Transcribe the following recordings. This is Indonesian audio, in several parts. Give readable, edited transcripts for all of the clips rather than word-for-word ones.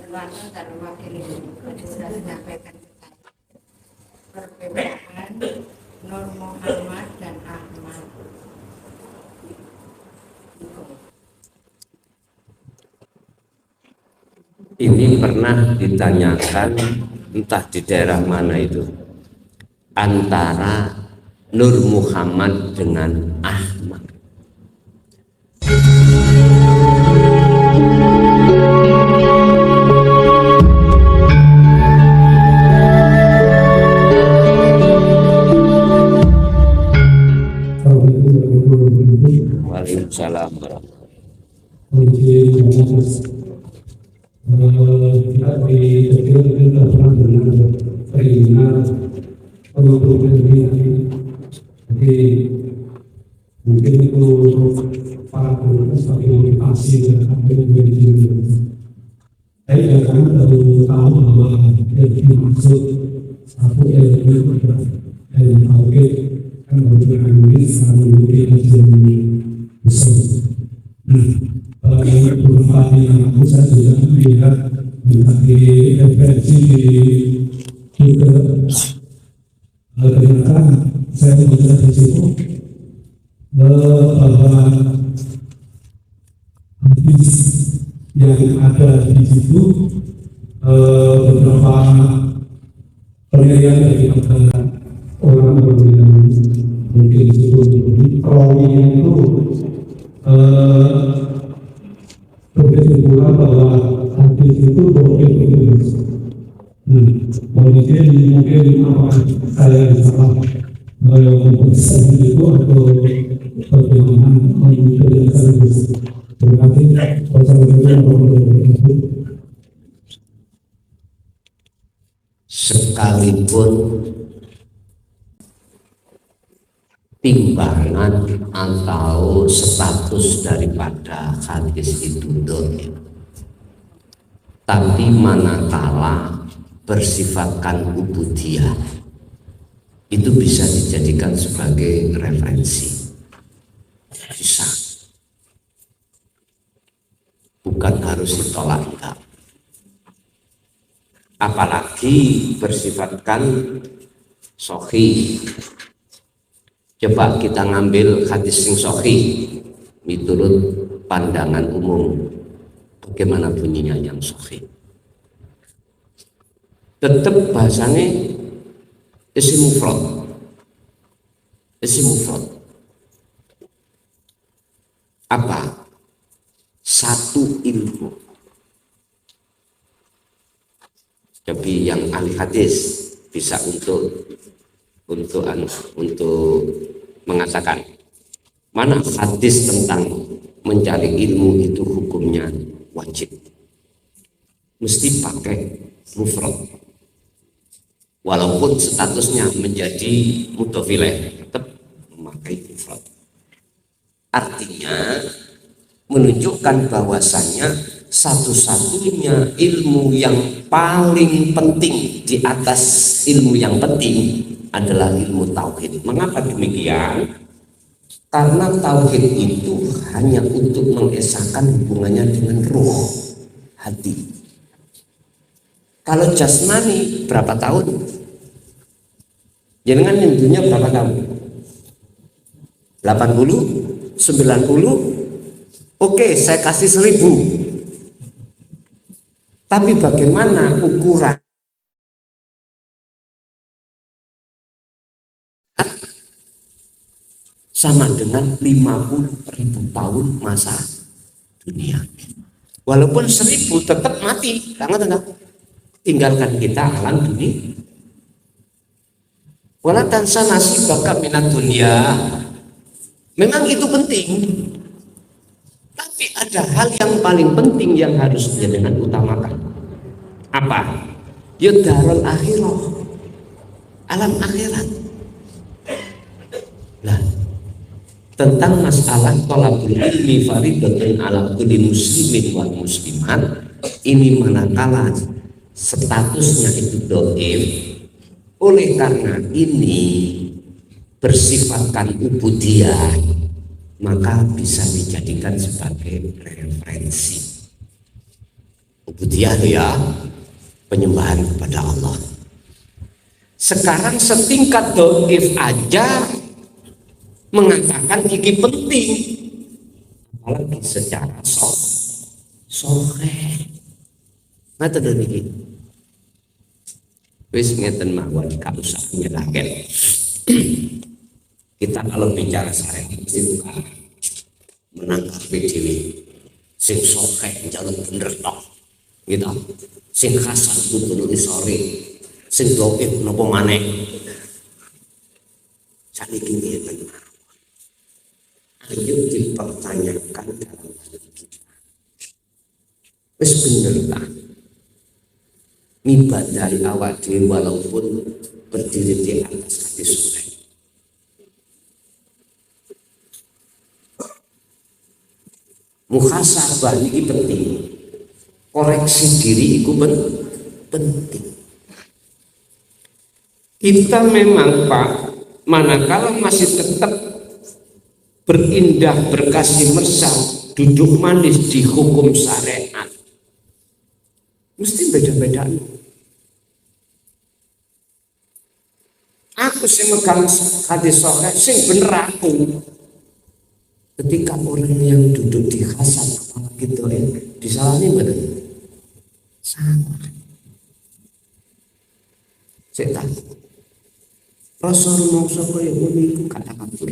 Waktu dan wakil itu sudah menyampaikan perbedaan Nur Muhammad dan Ahmad. Ini pernah ditanyakan entah di daerah mana itu antara Nur Muhammad dengan Ahmad. Waalaikumsalam mungkin itu para guru sebagai motivasi dan saya jangan terlalu tahu bahwa yang dimaksud satu elemen adalah elemen tauhid kan dengan bisa mungkin jadi usul. Yang berupa yang aku saya juga melihat tentang referensi di Google, ternyata saya membaca di situ bahwa hadis yang ada di situ beberapa penilaian dari orang-orang yang mungkin disebut perawinya itu berkesimpulan bahwa hadis itu boleh terus. Mungkin apa saya salah mempercayai itu atau bagaimana menjelaskan itu. Terima kasih. Sekalipun timbangan atau status daripada hadis itu dhaif, tapi manakala bersifatkan ubudiyah itu bisa dijadikan sebagai referensi, bisa, bukan harus ditolak enggak. Apalagi bersifatkan sahih. Coba kita ngambil hadis yang sahih menurut pandangan umum, bagaimana bunyinya yang sahih? Tetap bahasanya isim mufrad. Apa? Satu ilmu. Tapi yang ahli hadis bisa untuk mengatakan mana hadis tentang mencari ilmu itu hukumnya wajib, mesti pakai mufrad. Walaupun statusnya menjadi mudhofilah, tetap memakai mufrad. Artinya menunjukkan bahwasannya satu-satunya ilmu yang paling penting di atas ilmu yang penting adalah ilmu tauhid. Mengapa demikian? Karena tauhid itu hanya untuk mengesahkan hubungannya dengan ruh, hati. Kalau jasmani berapa tahun? Jangan nyembuhnya berapa tahun? 80? 90? Oke, saya kasih 1000. Tapi bagaimana ukuran sama dengan 50.000 tahun masa dunia? Walaupun 1000 tetap mati, karena tinggalkan kita alam dunia. Wala tansa nasibaka minad dunia. Memang itu penting, tapi ada hal yang paling penting yang harus dengan utamakan. Apa? Ya darul akhirah, alam akhirat. Nah, tentang masalah thalabul ilmi fardhatun ala kulli muslimin wal muslimat, ini manakala statusnya itu dhaif, oleh karena ini bersifatkan ubudiyah, maka bisa dijadikan sebagai referensi ubudiyah ya, penyembahan kepada Allah. Sekarang setingkat dhaif aja mengatakan ini penting, apalagi secara soleh. Ngata dong ini. Wis ngeten mawon, gak usah nyelaken. Kita kalau bicara syariat itu kan menangkap diri sing soleh jalur bener tok, gitu. Sing hasan kudu isori, sing dhaif napa maneh. Saniki ngeten. Ayo dipertanyakan dalam hati kita. Wis bener ta? Ngibadahi awak dhewe walaupun berdiri di atas hati soleh. Muhasabah ini penting. Koreksi diri itu penting. Kita memang Pak, manakala masih tetap berindah berkasih mesra, duduk manis di hukum syariat, mesti beda-beda. Aku sing megang hadis sahih sing bener aku. Ketika orang yang duduk di hasan apalagi dhaif disalahnya bener. Salah. Saya tahu. Rasul mongso koyo ngono iku kata kabur.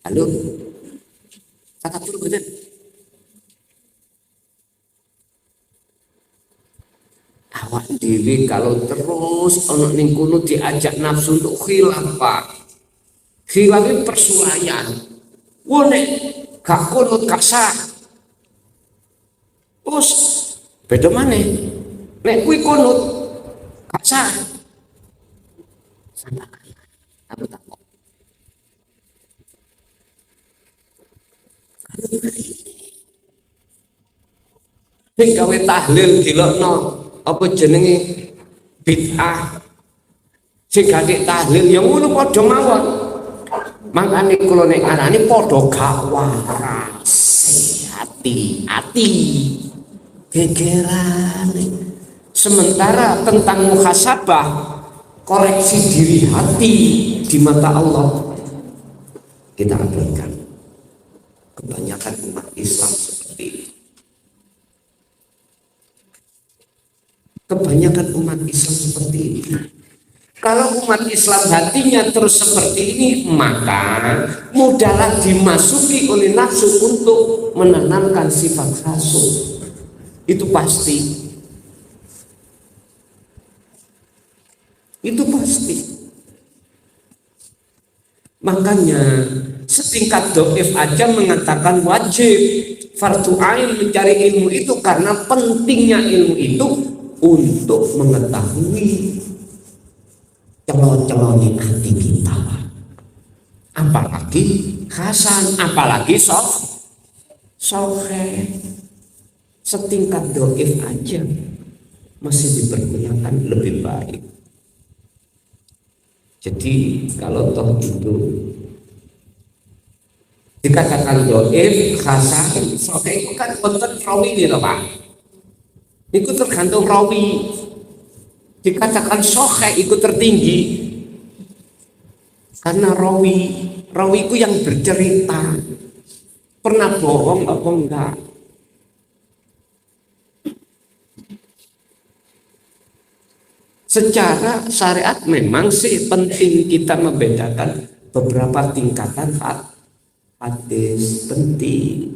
Halo. Kata kabur bener. Awak dhewe kalau terus ana ning kono diajak nafsu untuk khilaf, Pak. Khilaf itu persulayan. Wah nek gak kono gak sah. Terus beda maneh. Nek kuwi kono gak sah. Sama aku takut. Sing gawe tahlil dilokno apa jenenge bid'ah, sing gak tahlil ya ngono padha mawon. Makane kula nek arane padha gak waras, hati-hati gegeran. Sementara tentang muhasabah, koreksi diri hati di mata Allah, kita abaikan. Kebanyakan umat Islam seperti itu. Kebanyakan umat Islam seperti ini. Kalau umat Islam hatinya terus seperti ini, maka mudahlah dimasuki oleh nafsu untuk menanamkan sifat hasud. Itu pasti. Itu pasti. Makanya setingkat dhaif aja mengatakan wajib fardu ain mencari ilmu itu karena pentingnya ilmu itu untuk mengetahui celon-celonin hati kita, apalagi hasan, apalagi soleh. Setingkat dhaif aja masih dipergunakan lebih baik. Jadi kalau toh itu dikatakan dhaif, hasan, soleh itu kan wonten rawi ini loh Pak. Itu tergantung rawi. Dikatakan sahih itu tertinggi karena rawi itu yang bercerita pernah bohong apa enggak. Secara syariat memang sih penting kita membedakan beberapa tingkatan hadis, penting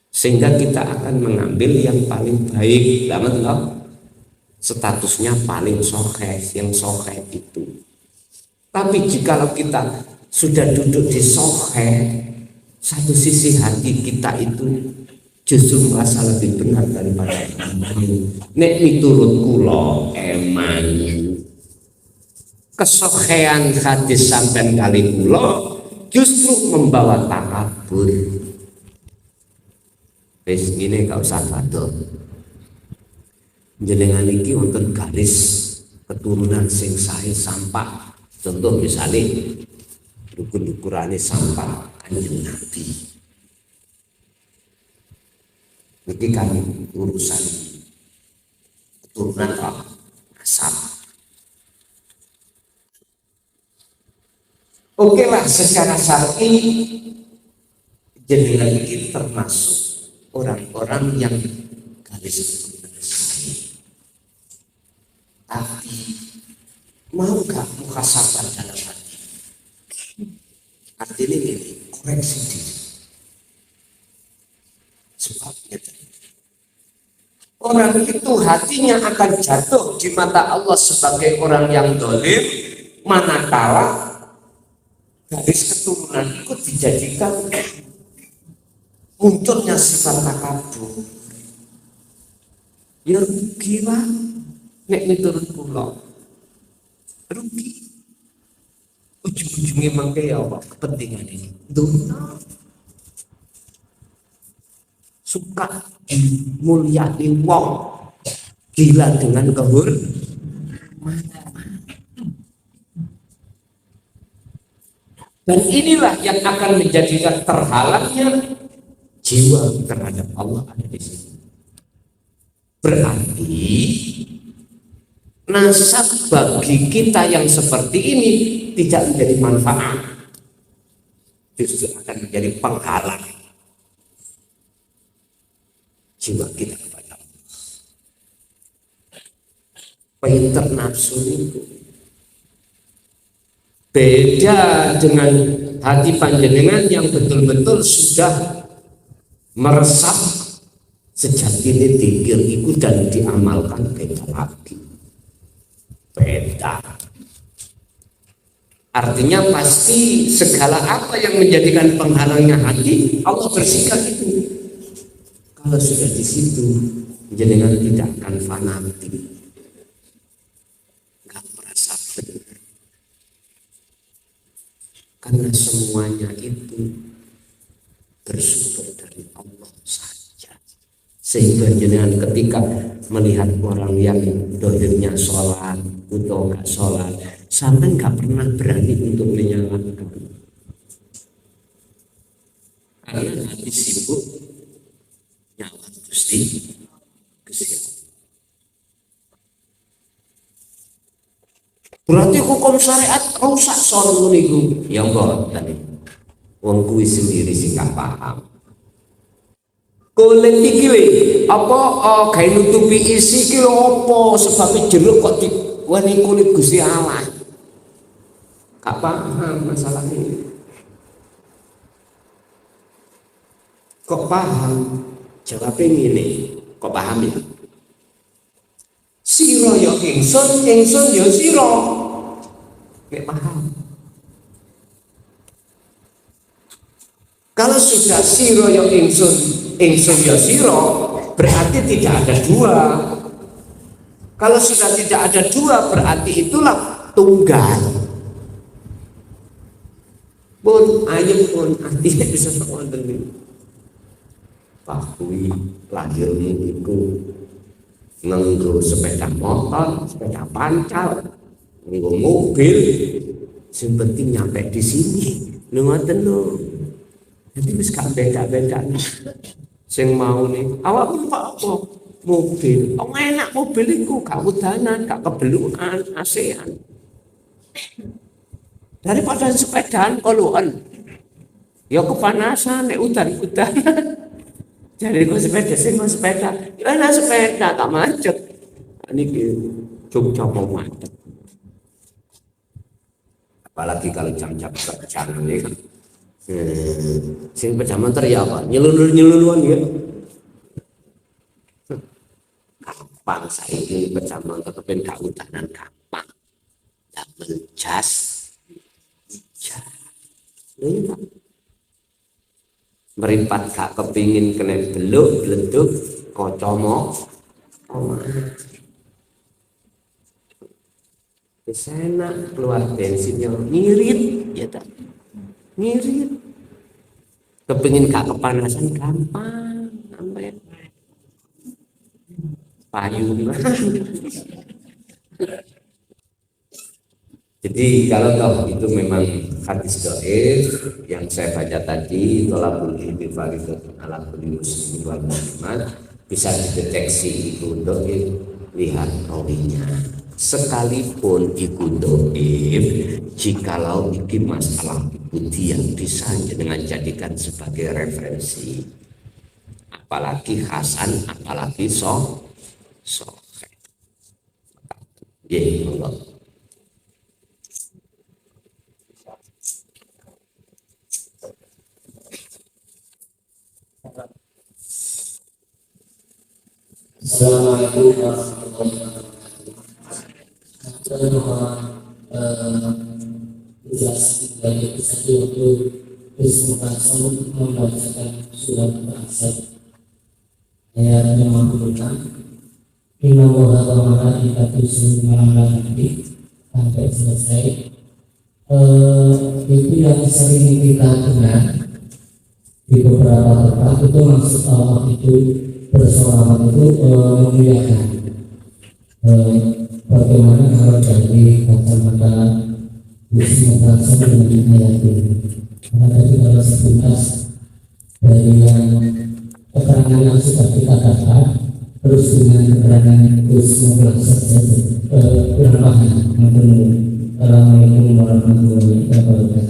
sehingga kita akan mengambil yang paling baik. Statusnya paling sahih, yang sahih itu. Tapi jikalau kita sudah duduk di sahih, satu sisi hati kita itu justru merasa lebih benar daripada eman. Nek miturut kula eman. Kesahihan hadis sampean kali kula justru membawa takabur. Wis ngene gak usah batur. Jenengan iki wonten garis keturunan sing sae sampah. Contoh misalnya ukurane sampah Kanjeng Nabi. Ini kan urusan keturunan nasab. Oke lah, secara syar'i jenengan ini termasuk orang-orang yang garis keturunan saya. Tapi mau gak muhasabah dalam hati? Artinya ini koreksi diri. Sebabnya orang itu hatinya akan jatuh di mata Allah sebagai orang yang dolim, manakala garis keturunan itu dijadikan munculnya sifat takabur. Ya rugi lah, nek miturut kula rugi. Ujung-ujungnya mangke ya apa kepentingan ini? Dunia. Suka mulyani wong, gila dengan dan inilah yang akan menjadikan terhalangnya jiwa terhadap Allah ada di sini. Berarti nasab bagi kita yang seperti ini tidak menjadi manfaat, justru akan menjadi penghalang jiwa kita kepada Allah. Pinter nafsu itu beda dengan hati panjenengan yang betul-betul sudah meresap sejak ini dikir itu dan diamalkan beda lagi. Beda. Artinya pasti segala apa yang menjadikan penghalangnya hati Allah bersihkan itu. Kalau sudah di situ jenengan tidak akan fanatik, nggak merasa benar, karena semuanya itu bersumber dari Allah saja. Sehingga jenengan ketika melihat orang yang dohirnya sholat atau nggak sholat, sampai nggak pernah berani untuk menyalahkan, karena hati sibuk nyawa Gusti kesehatan. Berarti hukum syariat rusak soal niku. Ya mboten. Wong kuwi sendiri sing gak paham. Kulit iki lho, apa gawe nutupi isi ki lho apa sebab jeruk kok diweni kulit Gusti Allah. Gak paham masalah ini. Kok paham? Jawabnya ini, kok paham ya? Siro ya ingsun ya siro. Gak paham. Kalau sudah siro ya ingsun ya siro, berarti tidak ada dua. Kalau sudah tidak ada dua, berarti itulah tunggal. Pun ayem pun artinya bisa wonten niku. Pak Kui lahirnya itu nganggo sepeda motor, sepeda pancal, nganggo mobil, yang penting nyampe di sini. Lu ngoten lho. Jadi wis gak beda-beda. Sing mau nih, awak pun apa? Mobil. Oh enak mobil iku gak udanan, gak kebelukan, ASEAN. Daripada sepedaan koluan. Ya kepanasan nek udan-udanan. Jadi gue sepeda, gimana sepeda tak macet. Ini Jogja mau macet. Apalagi kalau jam-jam kerja ini kan. Sing sepeda motor ya apa? Nyelulur-nyeluluan ya. Gampang saya ini sepeda motor tapi gak utanan gampang. Double jas. Ini meripat gak kepingin kena beluk beleduk kocomo enak keluar bensinnya ngirit ya tak ngirit kepingin gak kepanasan gampang sampai payung Jadi kalau toh itu memang hadis dhaif yang saya baca tadi, tolabul ilmi fardhun ala kulli muslimin wal muslimat, bisa dideteksi itu dhaif, lihat rawinya. Sekalipun itu dhaif, jikalau iki masalah budi yang bisa dengan jadikan sebagai referensi, apalagi hasan, apalagi sahih. Nggih, monggo. Assalamualaikum warahmatullahi wabarakatuh. Saya mohon dijelaskan dari tadi untuk Bismillahirrahmanirrahim membacakan surat Al-Asr ayat 56. Inna Allaha wa malaikatahu yusholluna 'alan nabi sampai selesai. Itu yang sering kita dengar di beberapa tempat itu maksud Allah itu bersolawat itu memuliakan. Bagaimana kalau dari kacamata Bismillahirrahmanirrahim dengan ayat ini? Karena tadi kalau sepintas dari yang keterangan yang sudah kita dapat, terus dengan keterangan Bismillahirrahmanirrahim kurang paham. Assalamualaikum warahmatullahi wabarakatuh.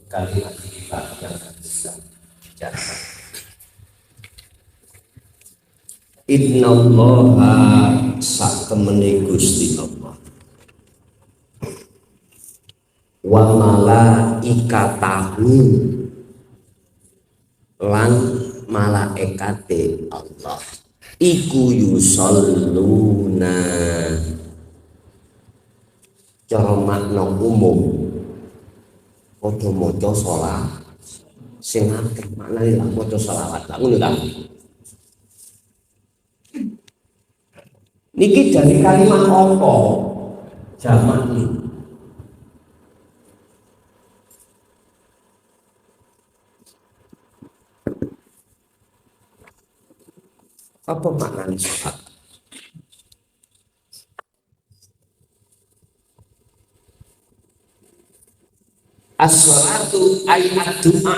Kalimat kita yang bisa bicara. Innallaha satemene Gusti Allah wa malaikatahu lan malaikate Allah iku yusholluna cara makna umum padha maca sholawat sing akeh maknane lah maca sholawat lah ngono ta. Niki dari kalimat apa jamak ini? Apa maknanya sholat? As-sholatu ayat doa.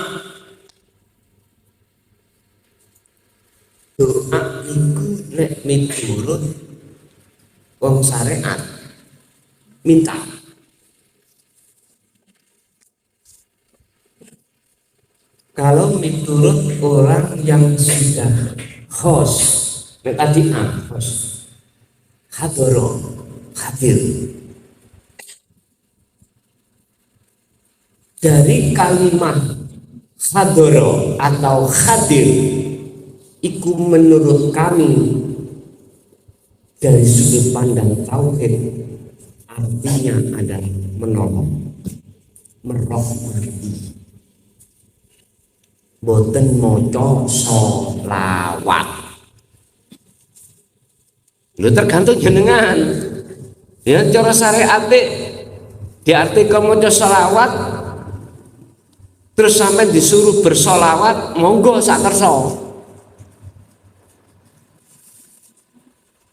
Doa itu nek miturut wong syariat minta. Kalau miturut orang yang sudah khos, tadi khos, hadoro, hadir. Dari kalimat hadoro atau hadir, itu menurut kami dari sudut pandang tauhid artinya adalah menolong, merahmati. Boten maca sholawat. Lu tergantung jenengan. Ya cara syariat diartikan maca sholawat terus sampai disuruh bersolawat monggo sak kersa.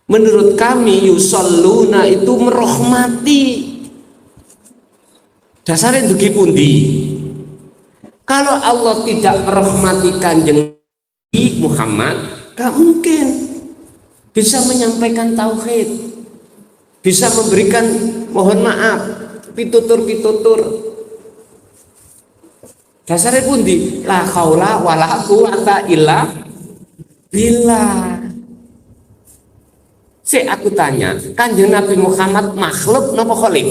Menurut kami yusholluna itu merahmati. Dasarnya dugi pundi? Kalau Allah tidak merahmati Kanjeng Muhammad, gak mungkin bisa menyampaikan tauhid, bisa memberikan mohon maaf, pitutur-pitutur. Dasarnya pundi? La haula wala quwata illa billah. Aku tanya, Kanjeng Nabi Muhammad makhluk napa khaliq?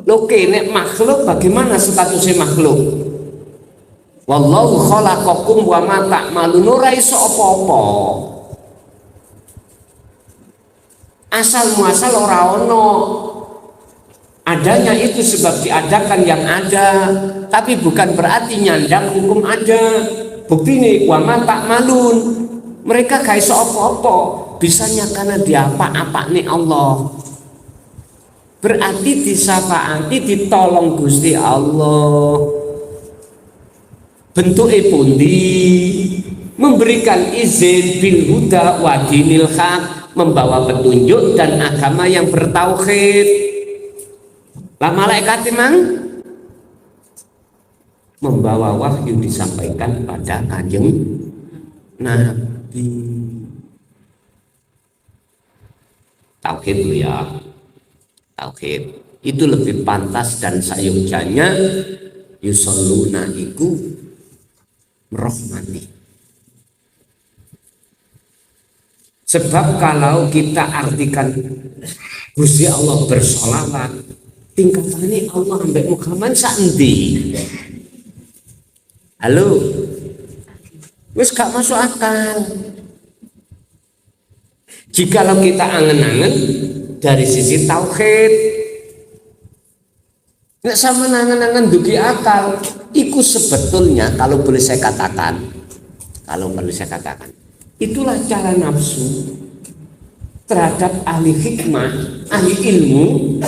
Loh nek makhluk bagaimana statusnya makhluk? Wallahu khalaqakum wa ma ta'malun, ora iso apa-apa. Asal muasal ora ono. Adanya itu sebab diadakan yang ada, tapi bukan berarti nyandang hukum ada. Bukti nih wa ma ta'malun. Mereka gak iso apa-apa. Bisanya karena diapa-apa nih Allah. berarti disafaati, ditolong Gusti Allah. Bentuknya pundi? Memberikan izin bil huda wa dinil haq, membawa petunjuk dan agama yang bertauhid. Lah malaikat memang membawa wahyu disampaikan pada kanjeng Nabi. Tauhid ya, tauhid itu lebih pantas dan sayujannya yusalluna iku merahmati. Sebab kalau kita artikan Gusti Allah bersolawat, tingkatannya Allah ambek Muhammad saendi? Halo, wis gak masuk akal. Jikalau kita angen-angen dari sisi tauhid, nggak sama angen-angen dugi akal, itu sebetulnya kalau boleh saya katakan, itulah cara nafsu terhadap ahli hikmah, ahli ilmu,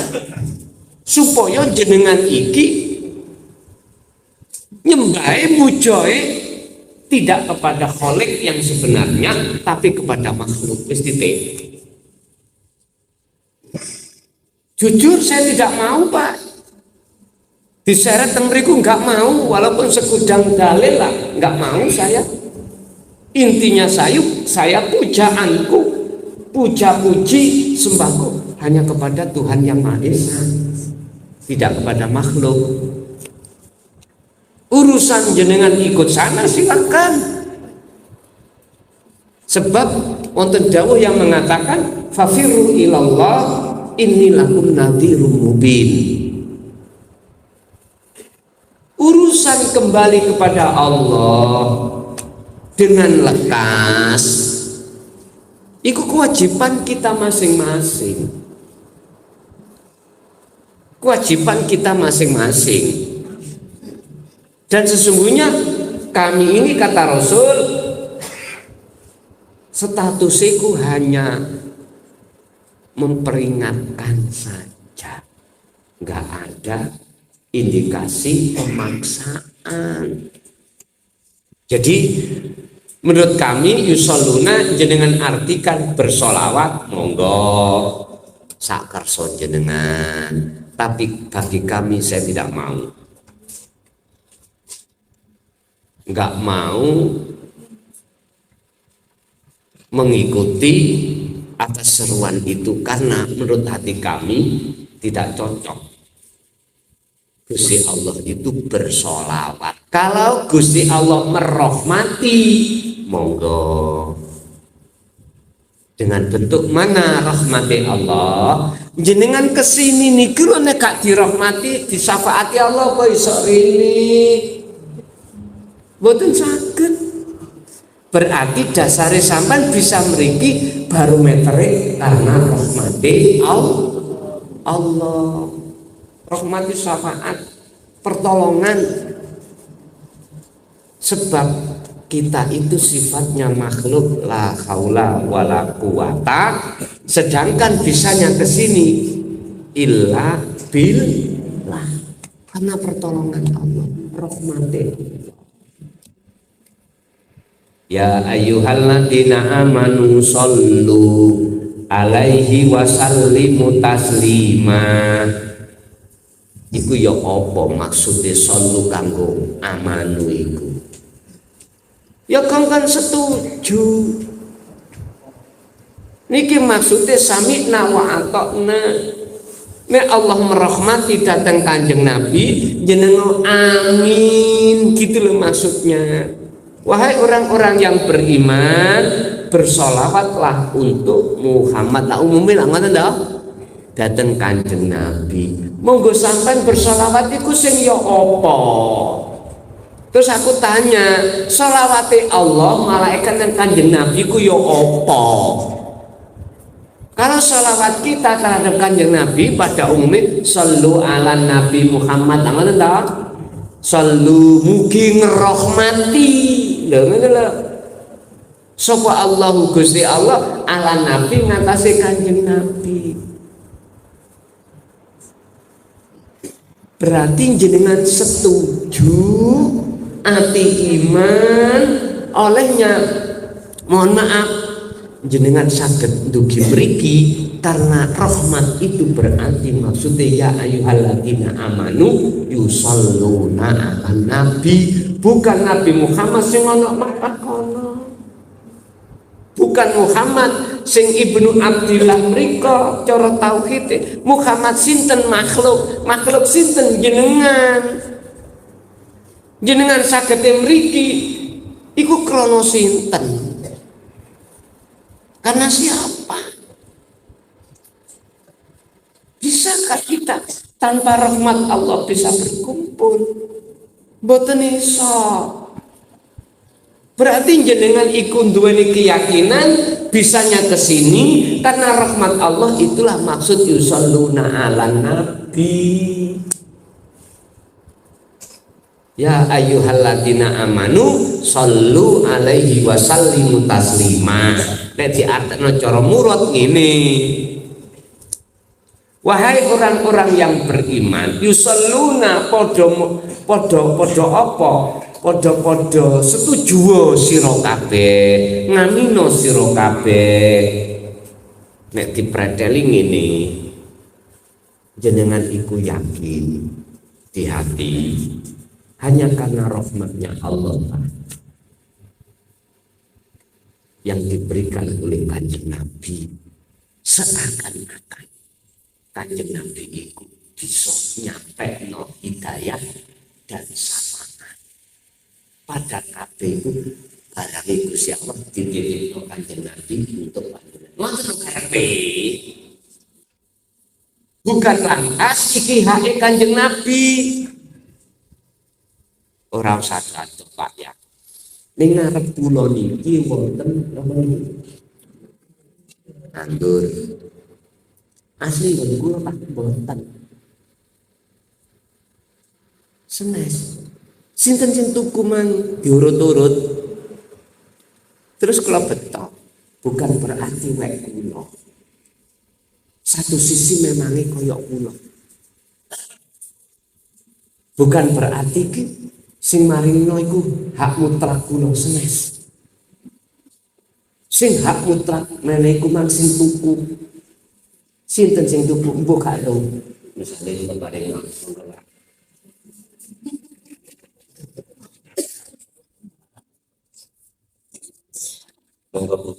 supaya jenengan iki nyembahe mujoe tidak kepada kholik yang sebenarnya, tapi kepada makhluk. Jujur saya tidak mau, Pak, diseret tengriku, nggak mau, walaupun sekudang dalil lah, nggak mau saya. Intinya saya pujaanku, puja-puji, sembahku hanya kepada Tuhan yang Maha Esa, tidak kepada makhluk. Urusan jenengan ikut sana silakan. Sebab wonten dawuh yang mengatakan fafirru ilallah inni lakum nadhirum mubin. Urusan kembali kepada Allah dengan lekas, itu kewajiban kita masing-masing. Kewajiban kita masing-masing. Dan sesungguhnya kami ini, kata Rasul, statusiku hanya memperingatkan saja, nggak ada indikasi pemaksaan. Jadi menurut kami yusalluna jenengan artikan bersolawat, monggo sakarso jenengan, tapi bagi kami saya tidak mau. Nggak mau mengikuti atas seruan itu karena menurut hati kami tidak cocok. Gusti Allah itu bersolawat. Kalau Gusti Allah merahmati, monggo. Dengan bentuk mana rahmati Allah? Jenengan kesini nih, kalau nek dirahmati, disafaati Allah kok iso ini. Boten saged. Berarti dasare sampean bisa mriki barometere karena rahmati Allah. Rahmati syafaat, pertolongan. Sebab kita itu sifatnya makhluk la haula wala quwata, sedangkan bisanya ke sini illa billah karena pertolongan Allah, rahmati. Ya ayyuhalladzina amanu shollu alaihi wasallimu taslima. Iku ya apa maksudnya shollu kanggo amanu iku? Ya kan setuju. Niki maksudnya sami'na wa ata'na. Nek Allah merahmati datang Kanjeng Nabi, jenengan amin, gitu loh maksudnya. Wahai orang-orang yang beriman, bersolawatlah untuk Muhammad. Lah umumnya lah ngoten dah. Datang Kanjeng Nabi. Monggo sampean bersolawat iku sing ya apa? Terus aku tanya, sholawati Allah, malaikat dan Kanjeng Nabi ku ya apa? Kalau sholawat kita terhadap Kanjeng Nabi pada umumnya shollu ala Nabi Muhammad, ngoten ta? Shollu mugi ngrahmati. Lho ngono lho. Sapa Allahu Gusti Allah ala Nabi ngatasi Kanjeng Nabi. Berarti jenengan setuju ati iman olehnya, mohon maaf, jenengan saged dugi mriki karena rahmat itu berarti maksudnya ya ayyuhalladzina amanu yusholluna ala nabi, bukan Nabi Muhammad sing ana makan kono, bukan Muhammad sing Ibnu Abdillah mriko cara tauhid. Muhammad sinten makhluk sinten jenengan saged mriki iku krana sinten, karena siapa? Bisakah kita tanpa rahmat Allah bisa berkumpul? Mboten iso. Berarti jenengan iku duweni keyakinan bisanya ke sini karena rahmat Allah, itulah maksud yusholluna ala nabi. Ya ayyuhalladzina amanu shollu alaihi wa sallimu taslima. Nek diartekno cara murad ngene. Wahai orang-orang yang beriman, yusholluna podo apa? Podo setuju sira kabeh, ngamino sira kabeh. Nek dipreteli ngene, jenengan iku yakin di hati hanya karena rahmatnya Allah yang diberikan oleh Kanjeng Nabi, seakan-akan Kanjeng Nabi itu bisa nyampe no hidayah dan samaan pada kabeh itu barang itu siapa dititip no Kanjeng Nabi untuk panjenengan. Ngoten karepe. Bukan lantas iki hake Kanjeng Nabi. Ora usah catet Pak ya. Ning ngarep kula niki wonten anggur. Asli nggih kula Pak mboten. Senes. Sinten sing tuku mang diurut-urut. Terus kula betok, bukan berarti wek kula. Satu sisi memangnya koyok kula. Bukan berarti ki sing maringno iku hak mutlak kula senes. Sing hak mutlak meneku mang sing tuku. Sinten sing tuku mbok karo. Misale kebareng ngono. Monggo Bu.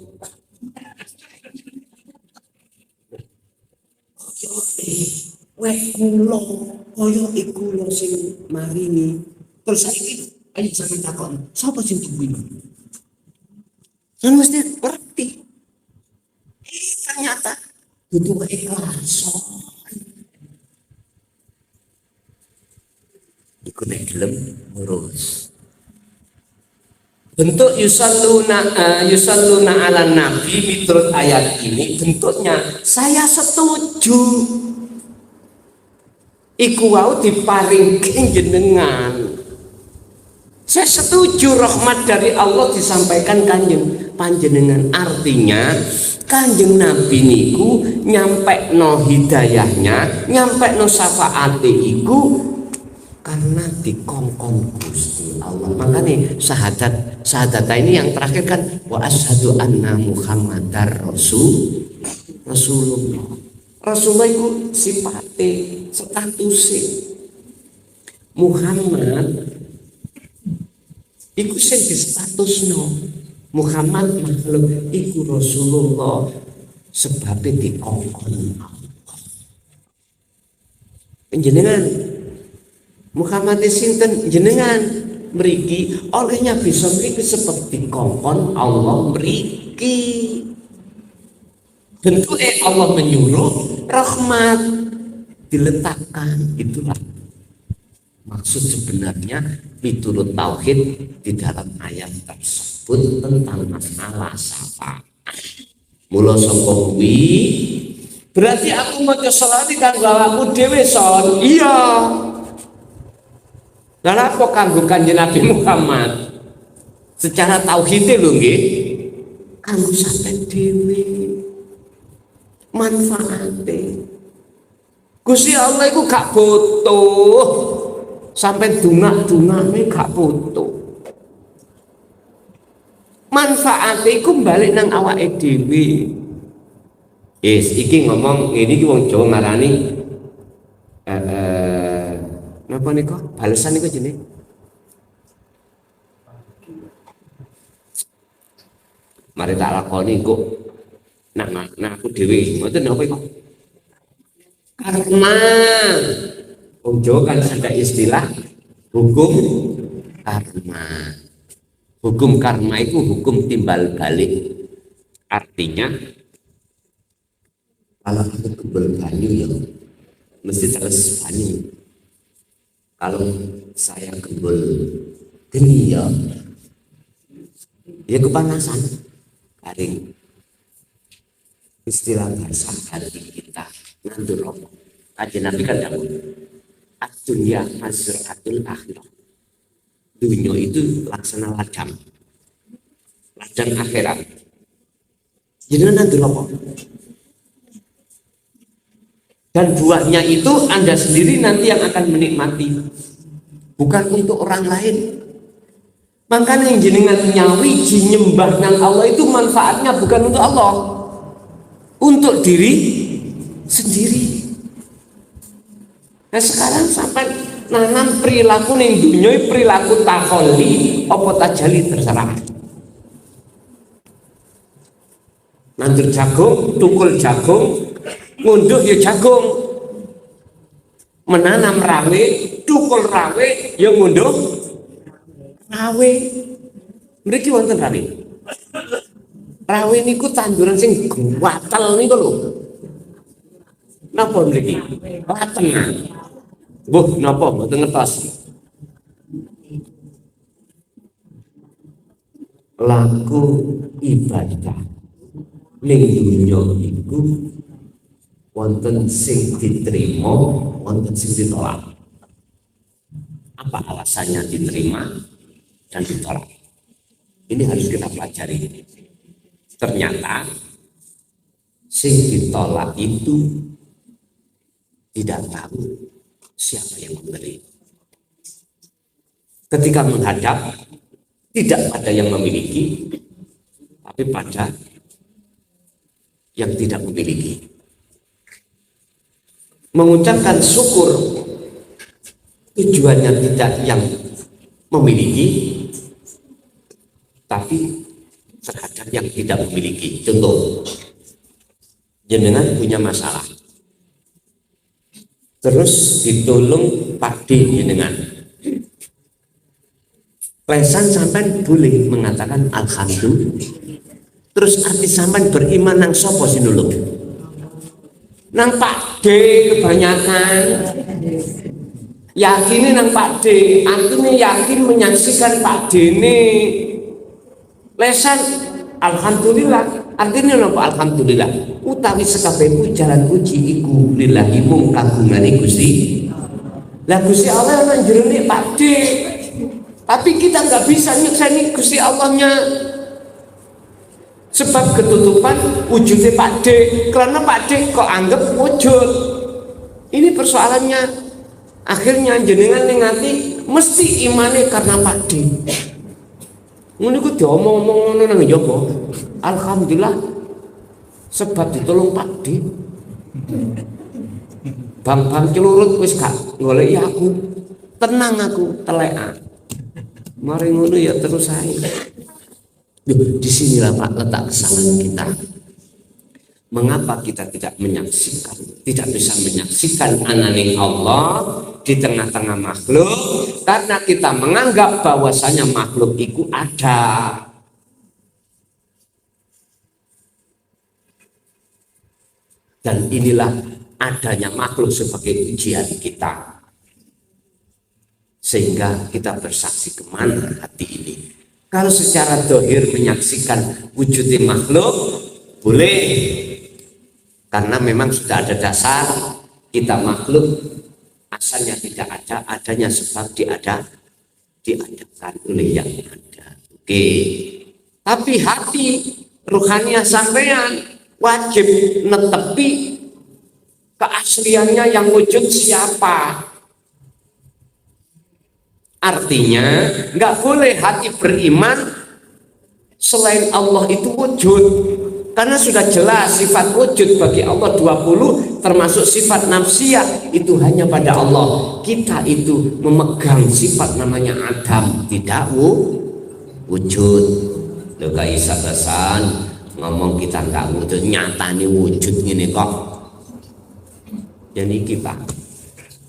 Wek kula kaya iku lho sing maringi. Terus saiki ayo sampe takon, sapa sing tuku? Kan mesti ngerti. Ternyata butuh keikhlasan. Iku nek gelem ngurus. Bentuk yusalluna ala nabi miturut ayat ini bentuknya saya setuju. Iku wau diparingke jenengan. Saya setuju rahmat dari Allah disampaikan kanjeng panjenengan. Artinya kanjeng Nabi niku nyampe no hidayahnya, nyampe no syafaate iku karena dikongkon Gusti Allah. Makanya syahadat ini yang terakhir kan wa asyhadu anna Muhammadar Rasulullah. Rasulullah itu sifate statusnya Muhammad iku sing di statusno Muhammad makhluk iku Rasulullah sebabnya dikongkon Allah. Jenengan Muhammad sinten jenengan mriki olehnya bisa mriki seperti kongkon Allah mriki. Bentuknya Allah menyuruh rahmat diletakkan, itulah maksud sebenarnya miturut tauhid di dalam ayat tersebut tentang masalah syafaat. Mula sangka kuwi berarti aku maca salat kanggo awakku dhewe son. Iya. Lah apa kanggo Kanjeng Nabi Muhammad? Secara tauhid lho nggih. Kanggo sampeyan dhewe. Manfaate. Gusti Allah iku gak butuh sampai dungak-dungakne gak butuh. Manfaate iku balik nang awake dhewe. Iki ngomong ini ki wong Jawa ngarani napa niku? Balesan niku jenenge. Mari tak lakoni kok nah aku dhewe ngoten napa iku? Karma. Wong Jawa kan ada istilah hukum karma. Hukum karma itu hukum timbal balik. Artinya kalau aku kebel banyu ya mesti terus banyu. Kalau saya kebel geni ya kepanasan garing. Istilah bahasa hati kita nandur rokok. Kajian Nabi kan dahulu ad-dunya mazra'atul akhirah. Dunia itu laksana ladang akhirat. Jadi nandur rokok. Dan buahnya itu Anda sendiri nanti yang akan menikmati, bukan untuk orang lain. Makanya yang jenengan nyawi nyembah nang Allah itu manfaatnya bukan untuk Allah, untuk diri sendiri. Nah sekarang sampai nanam perilaku ning dunya perilaku takoli apa tajali terserah. Nandur jagung, tukul jagung, ngunduh ya jagung. Menanam rawe, tukul rawe, ya ngunduh rawe. Mriki wonten rawe. Rawe niku tanduran sing gatel niku lho. Napa mriki? Laten. Buh, napa mboten ngertos. Laku ibadah ning dunya iku wonten sing diterima, wonten sing ditolak. Apa alasannya diterima dan ditolak? Ini harus kita pelajari. Ternyata sing ditolak itu tidak tahu siapa yang memberi. Ketika menghadap, tidak ada yang memiliki, tapi pada yang tidak memiliki. Mengucapkan syukur tujuannya tidak yang memiliki, tapi terhadap yang tidak memiliki. Contoh, jenengan punya masalah, terus ditolong Pak D jenengan. Lesan sampai boleh mengatakan alhamdulillah. Terus arti sampai beriman nang sopo sing nulung? Nang Pak D kebanyakan. Yakini nang Pak D, artinya yakin menyaksikan Pak D ini. Lesan alhamdulillah, artinya apa alhamdulillah? Utawi sekabehku jalan puji iku lillahi mung kagungane Gusti. Lah Gusti Allah nang jerone Pak D. Tapi kita nggak bisa nyekseni Gusti Allahnya. Sebab ketutupan wujudnya Pak D, karena Pak D kok anggap wujud. Ini persoalannya. Akhirnya jenengan ngati mesti imane karena Pak D. Ngono iku diomong-omong ngono nang njaba. Alhamdulillah sebab ditolong Pak D. Bang-bang celurut wis gak goleki aku. Tenang aku, telekan. Mari ngono ya terus saya. Disinilah Pak letak kesalahan kita. Mengapa kita tidak menyaksikan, tidak bisa menyaksikan ananing Allah di tengah-tengah makhluk? Karena kita menganggap bahwasanya makhluk itu ada. Dan inilah adanya makhluk sebagai ujian kita. Sehingga kita bersaksi kemana hati ini. Kalau secara dohir menyaksikan wujudnya makhluk, boleh. Karena memang sudah ada dasar kita makhluk asalnya tidak ada, adanya sebab diadakan oleh yang ada. Oke. Tapi hati rohaniah sampean wajib netepi keasliannya yang wujud siapa? Artinya nggak boleh hati beriman selain Allah itu wujud, karena sudah jelas sifat wujud bagi Allah 20, termasuk sifat nafsiyah itu hanya pada Allah. Kita itu memegang sifat namanya Adam, tidak wujud. Loh kayak Isa ngomong kita nggak wujud, nyata nih wujud ini kok. Jadi kita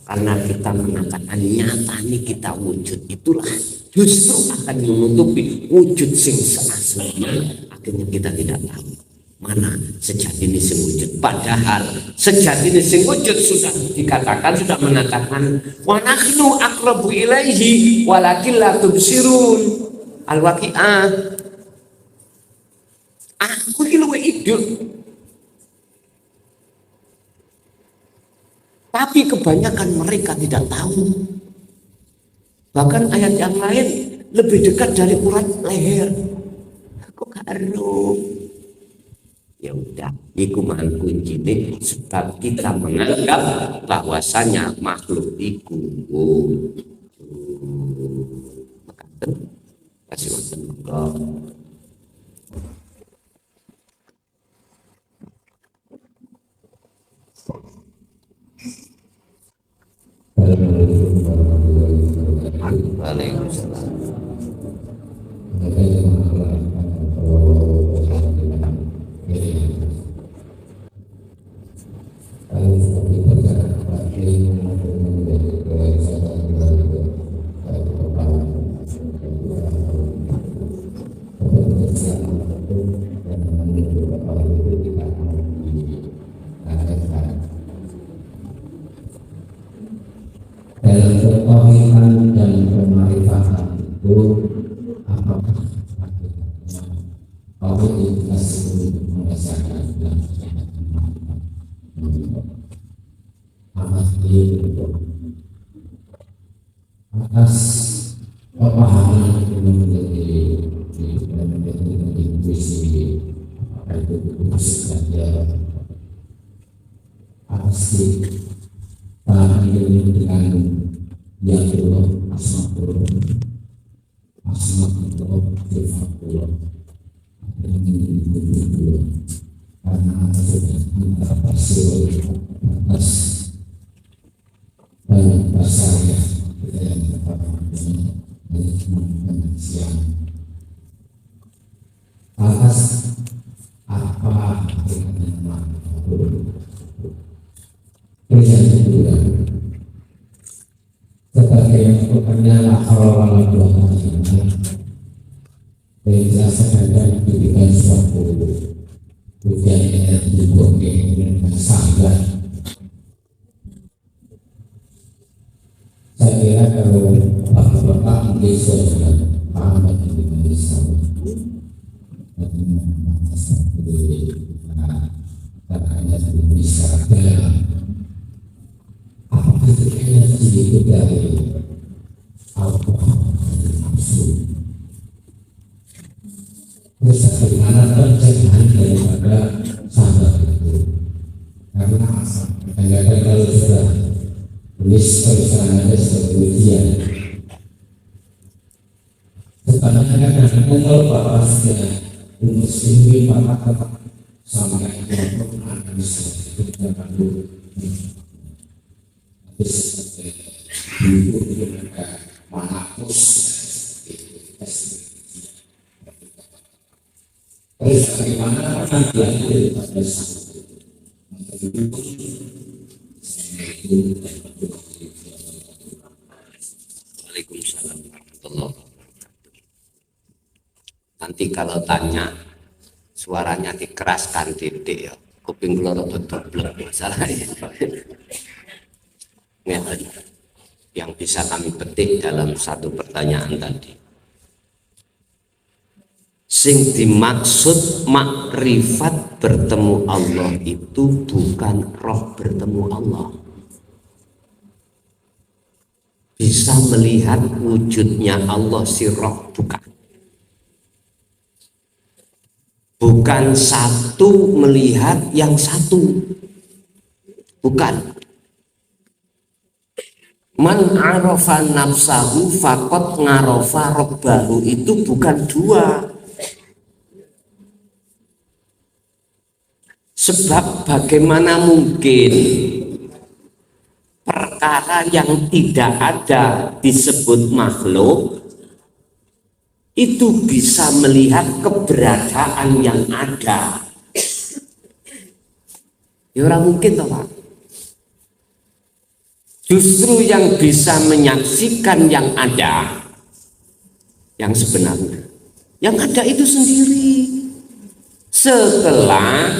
karena kita mengatakan nyata nih kita wujud, itulah justru akan menutupi wujud sing seaslinya. Akhirnya kita tidak tahu mana sejatinya sing wujud. Padahal sejatinya sing wujud sudah dikatakan, sudah mengatakan wa nahnu aqrabu ilaihi walakin la tubsirun. Al-Waqi'ah. Aku iki luwih idul. Tapi kebanyakan mereka tidak tahu. Bahkan ayat yang lain lebih dekat dari urat leher. Kok gak eruh? Ya udah, iku mang kunci ini sebab kita menganggap bahwasanya makhluk iku kasih waktu Waalaikumsalam. Dalam bertauhidan dan bermarifatan itu apakah Allah itu masih merasakan dan amat itu atas pemahaman itu menjadi intuisi apakah itu saja pasti paham ini dengan yang Allah asma'ullah sifatullah karena sudah mengatasi atas banyak bahasa kita yang terdapat dengan siang atas apa yang yang kedua sebagai yang bukannya la haula wala quwwata illa billah penjelasan dan pendidikan suatu ujian yang dibuat dengan sahabat. Saya kira kalau bapak-bapak mungkin sudah paham dengan sahabat dan hanya bisa dalam apakah itu energi itu dari alkohol nafsu. Bisa bagaimana pencegahan daripada sahabat itu, karena kadang-kadang kalau sudah tulis perusahaannya seperti ujian sebenarnya kadang-kadang kalau bapak sudah muslimin bapak tetap sampai untuk analisa kita perlu seperti ibu mereka menghapus terus bagaimana akan diambil pada satu Waalaikumsalam warahmatullahi wabarakatuh. Nanti kalau tanya suaranya dikeraskan titik ya, kuping kula rada doblek masalahnya. Yang bisa kami petik dalam satu pertanyaan tadi, sing dimaksud makrifat bertemu Allah itu bukan roh bertemu Allah, bisa melihat wujudnya Allah si roh, bukan satu melihat yang satu, Bukan. Man arafa nafsahu faqad ngarafa rabbahu, itu bukan dua. Sebab bagaimana mungkin perkara yang tidak ada disebut makhluk itu bisa melihat keberadaan yang ada? Ya orang mungkin toh Pak. Justru yang bisa menyaksikan yang ada, yang sebenarnya, yang ada itu sendiri. Setelah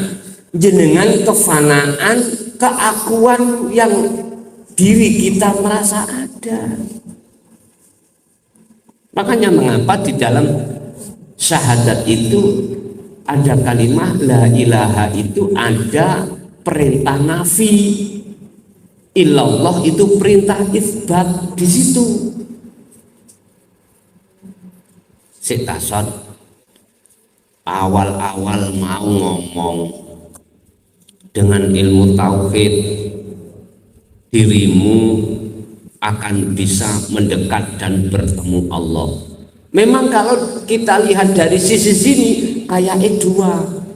jenengan kefanaan, keakuan yang diri kita merasa ada. Makanya mengapa di dalam syahadat itu ada kalimat la ilaha, itu ada perintah nafi. Illallah itu perintah isbat di situ. Setason awal-awal mau ngomong dengan ilmu tauhid, dirimu akan bisa mendekat dan bertemu Allah. Memang kalau kita lihat dari sisi sini kayaknya dua.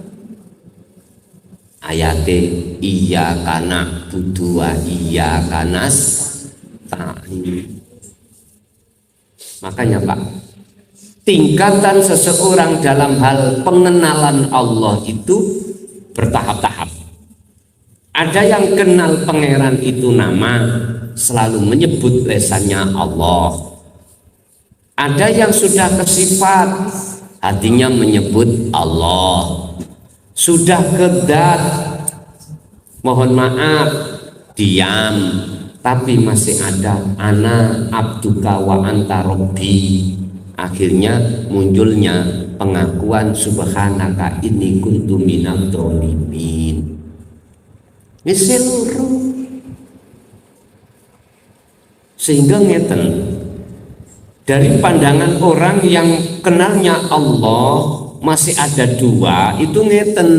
Ayate iya kana budua iya kanas ta'in. Makanya Pak, tingkatan seseorang dalam hal pengenalan Allah itu bertahap-tahap. Ada yang kenal pangeran itu nama, selalu menyebut lesannya Allah. Ada yang sudah kesifat, hatinya menyebut Allah. Sudah ke zat, mohon maaf, diam, tapi masih ada ana abduka wa anta robbi. Akhirnya munculnya pengakuan subhanaka inni kuntu minadh dhalimin. Ini seluruh. Sehingga ngeten, dari pandangan orang yang kenalnya Allah masih ada dua, itu ngeten.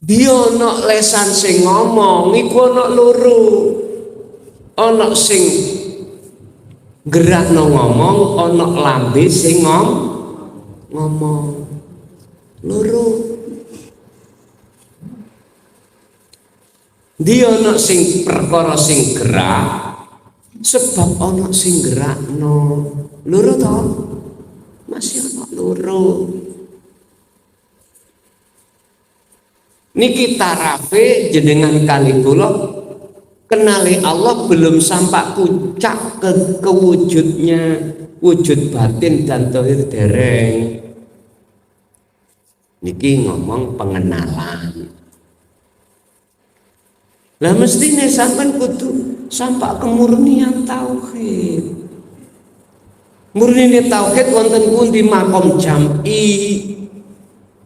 Dia ono lesan sing ngomong iku ono loro. Ono sing gerakno ngomong, ono lambe sing ngomong. Loro. Dia ono sing perkara sing gerak, sebab ono sing gerakno. Loro to? Masih ono loro. Niki tarafe jenengan kali kula kenali Allah belum sampai puncak ke wujudnya, wujud batin dan zahir dereng. Niki ngomong pengenalan. Lah mestine sampean kudu sampai kemurnian tauhid. Murni tauhid wonten pundi makom jam'i,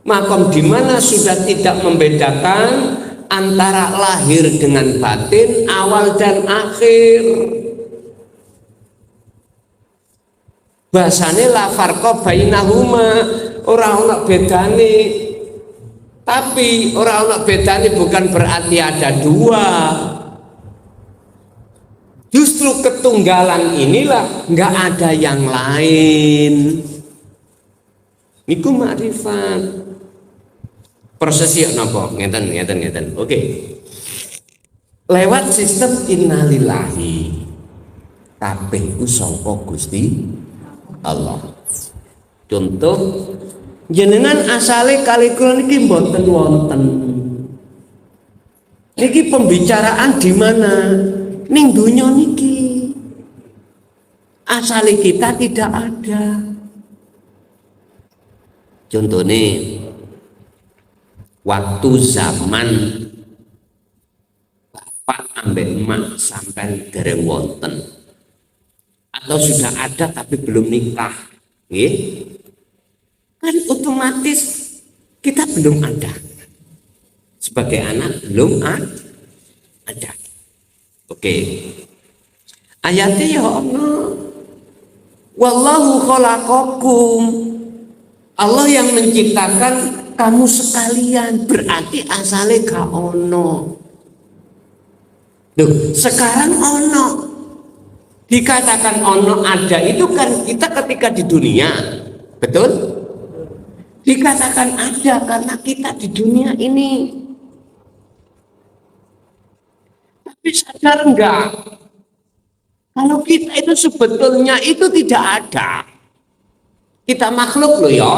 makom di mana sudah tidak membedakan antara lahir dengan batin, awal dan akhir. Bahasane la farqa bainahuma, ora ana bedane. Tapi ora ana bedane bukan berarti ada dua. Justru ketunggalan inilah, nggak ada yang lain. Niku makrifat. Proses ya napa? Ngeten. Oke. Lewat sistem innalillahi. Kabeh ku sangka Gusti Allah. Contoh, jenengan asale kali kula niki mboten wonten. Niki pembicaraan di mana? Ning dunya niki asale kita tidak ada. Contohnya waktu zaman bapak ambek emak sampai dereng wonten atau sudah ada tapi belum nikah, nggih, kan otomatis kita belum ada sebagai anak, belum ada. Oke. Ayatnya ya Allah. Wallahu khalaqakum. Allah yang menciptakan kamu sekalian, berarti asale gak ono. Duh, sekarang ono. Dikatakan ono ada itu kan kita ketika di dunia. Betul? Dikatakan ada karena kita di dunia ini. Tapi sadar enggak? Kalau kita itu sebetulnya itu tidak ada. Kita makhluk loh ya.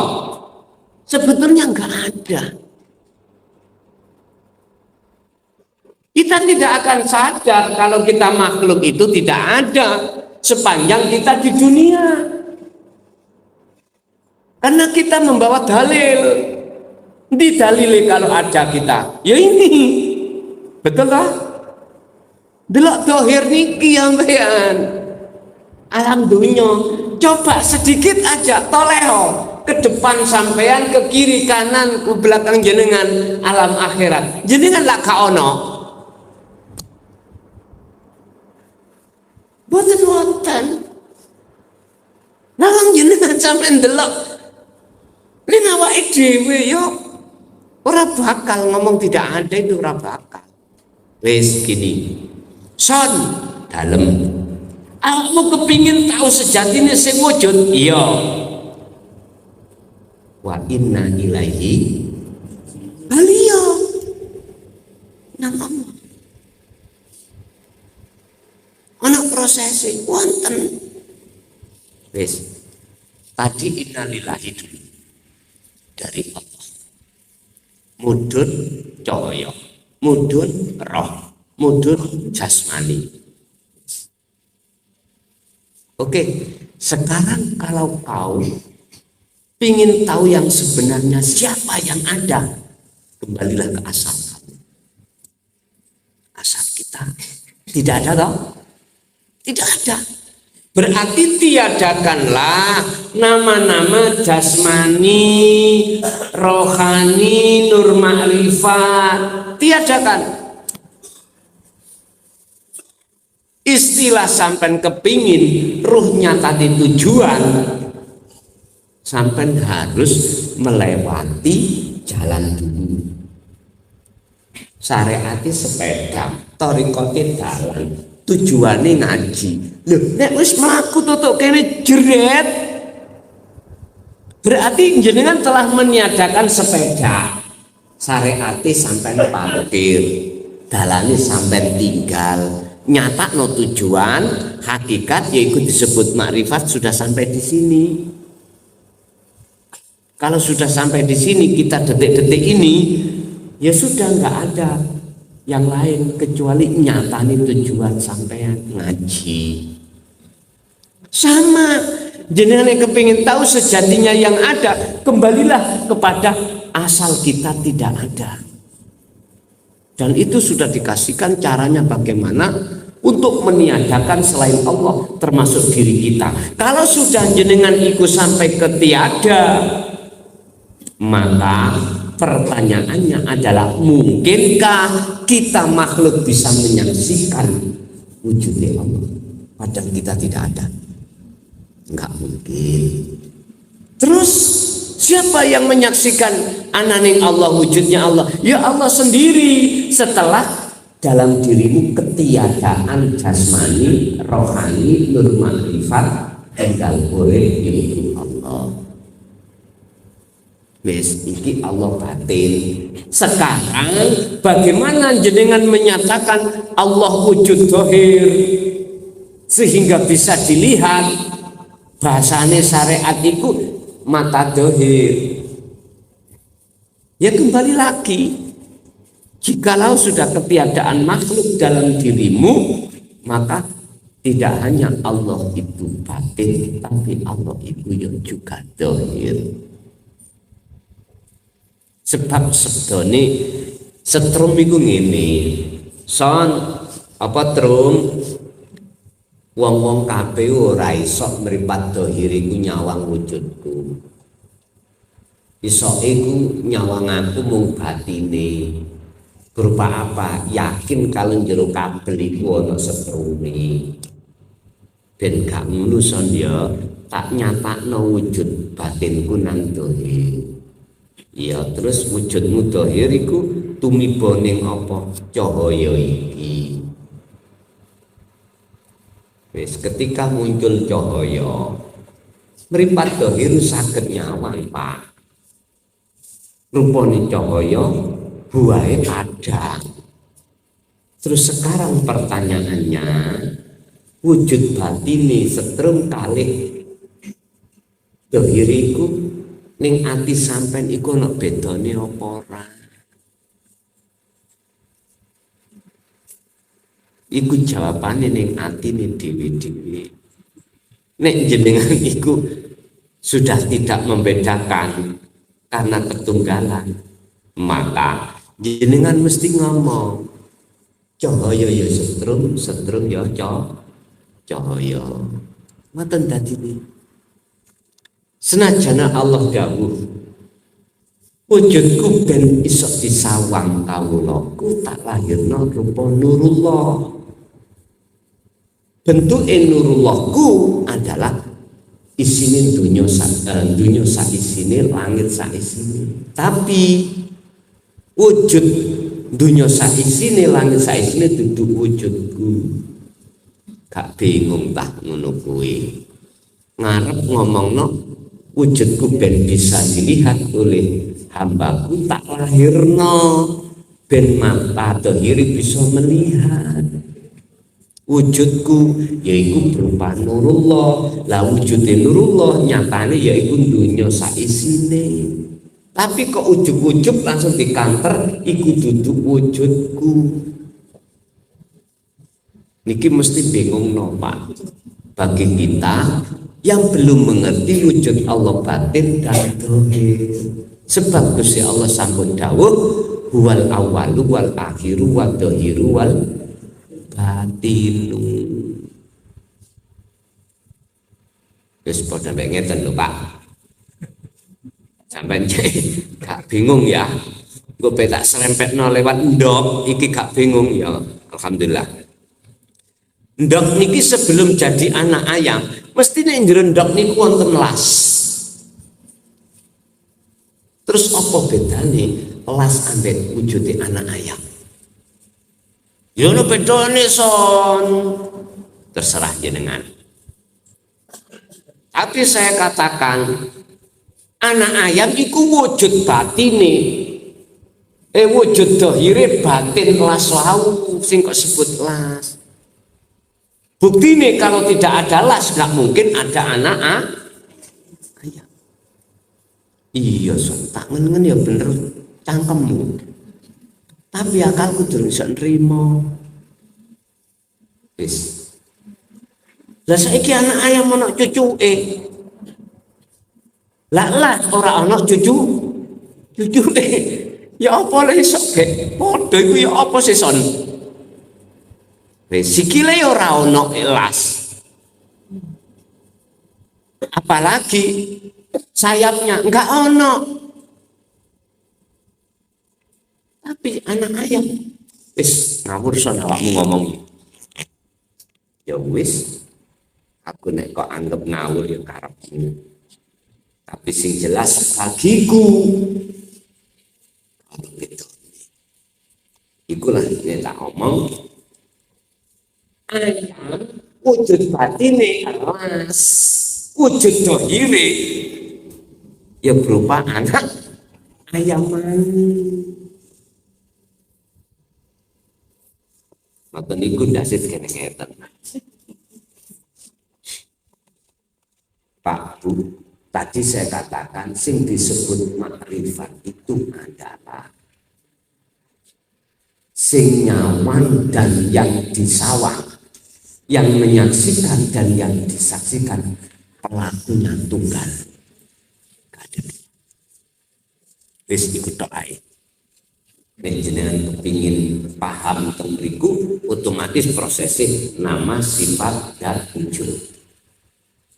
Sebetulnya enggak ada. Kita tidak akan sadar kalau kita makhluk itu tidak ada sepanjang kita di dunia. Karena kita membawa dalil. Di dalil kalau ada kita. Ya ini. Betul tak? Delok dohir niki sampean. Alhamdulillah. Coba sedikit aja toleho ke depan sampean, ke kiri kanan, ke belakang jenengan alam akhirat. Jenengan lak ka ono. Boten-boten. Nawang jenengan sampean delok. Ning awake dhewe yo ora bakal ngomong tidak ada itu ora bakal. Wis gini. Son dalem. Aku kepingin tahu sejatinya sing wujud. Iya. Wa inna ilaihi baliyo. Nang Allah. Ana prosesi wonten. Wis. Tadi innalillahi dulu. Dari Allah. Mudun cahaya, mudun roh, mudun jasmani. Oke, sekarang kalau kau ingin tahu yang sebenarnya siapa yang ada, kembalilah ke asal kamu. Asal kita tidak ada toh? Tidak ada. Berarti tiadakanlah nama-nama jasmani, rohani, nur ma'rifat. Tiadakan. Istilah sampai kepingin ruhnya tadi tujuan, sampai harus melewati jalan dulu. Syariati sepeda, torikotin jalan, tujuannya ngaji. Loh, nek wis mlaku tutuk kene jeret. Berarti jenengan telah meniadakan sepeda. Syariati sampai parkir, dalane sampai tinggal. Nyata no tujuan hakikat yaitu disebut makrifat sudah sampai di sini. Kalau sudah sampai di sini kita detik-detik ini ya sudah nggak ada yang lain kecuali nyata nih tujuan sampai ngaji. Sama jenengan yang kepingin tahu sejatinya yang ada, kembalilah kepada asal kita tidak ada. Dan itu sudah dikasihkan caranya bagaimana untuk meniadakan selain Allah termasuk diri kita. Kalau sudah jenengan ikut sampai ke tiada, maka pertanyaannya adalah mungkinkah kita makhluk bisa menyaksikan wujudnya Allah padahal kita tidak ada? Enggak mungkin. Terus siapa yang menyaksikan ananing Allah, wujudnya Allah? Ya Allah sendiri. Setelah dalam dirimu ketiadaan jasmani, rohani, nur ma'rifat tinggal boleh yaitu Allah. Wes iki Allah batin. Sekarang bagaimana jenengan menyatakan Allah wujud zahir sehingga bisa dilihat? Bahasane syariat itu mata dohir. Ya kembali lagi, jikalau sudah ketiadaan makhluk dalam dirimu, maka tidak hanya Allah itu batin, tapi Allah itu juga dohir. Sebab sebetulnya setrum itu ngene, son apa trum? Wong-wong kabeh ora iso mripat dohir iku nyawang wujudku. Iso iku nyawang aku mung batine. Berupa apa? Yakin kalau jero kabel iku ana setrume. Ben gak ngono son ya, tak nyatakno wujud batinku nang dohir. Ya terus wujudmu dohir iku tumiba ning apa cahaya iki. Wis ketika muncul cahaya mripat dohir saged nyawang Pak. Rupane cahaya buahe padang. Terus sekarang pertanyaannya, wujud batine setrum kalih dohir iku ning ati sampean iku ana bedane apa ora? Iku jawabane ning atine dhewe-dhewe. Nek jenengan iku sudah tidak membedakan karena ketunggalan, maka jenengan mesti ngomong cahaya ya setrum, setrum ya cahaya. Ngoten dadine. Senajana Allah dawuh wujudku ben iso disawang kawulaku tak lahirna rupa nurullah. Bentuk nurullahku adalah isine dunya sak isine, langit sak isine. Tapi wujud dunya sak isine, langit sak isine dudu wujudku. Gak bingung tak ngono kuwi. Ngarep ngomongno wujudku ben bisa dilihat oleh hambaku tak lahirna ben mata dohiri bisa melihat. Wujudku yaiku berupa nurullah. Lah wujudnya nurullah nyatane yaiku dunya saisine. Tapi kok ujug-ujug langsung dikanter iku duduk wujudku. Niki mesti bingung no Pak. Bagi kita yang belum mengerti wujud Allah batin dan dohir. Sebab Gusti Allah sampun dawuh huwal awwalu wal akhiru wal dohiru wal batinu. Wis padha ngeten lho Pak. Sampeyan gak bingung ya. Engko tak serempetno lewat ndok iki gak bingung ya. Alhamdulillah. Ndok niki sebelum jadi anak ayam, mesti nek njero ndok niku wonten las. Terus apa bedane las ambek wujude anak ayam? Ya ono bedane son. Terserah jenengan. Tapi saya katakan anak ayam iku wujud batine. Wujud dohire batin las lau sing kok sebut las. Buktine kalau tidak ada las nggak mungkin ada anak ayam. Iya son, tak ngen ya bener cangkemmu. Tapi akalku durung iso nrimo. Wis. Lah saiki anak ayam ana cucuke. Lah ora ana cucuke. Ya apa le iso gek padha iku ya apa sih son? Wis sikile ora ana elas. Apalagi sayapnya enggak ono. Tapi anak ayam wis ngawur son awakmu ngomong. Ya wis aku nek kok anggap ngawur ya karepmu. Tapi sing jelas bagiku gitu. Ikulah nek tak omong ayam wujud batine elas, wujud dohire ya berupa anak ayam mani. Maka niku dasit kene ngeten. Pak Bu, tadi saya katakan sing disebut makrifat itu adalah sing nyawan dan yang disawang, yang menyaksikan dan yang disaksikan pelakunya tunggal. Wis iku tok ae. Nek jenengan kepingin paham tentang mriku, otomatis prosesnya nama, sifat, dan wujud.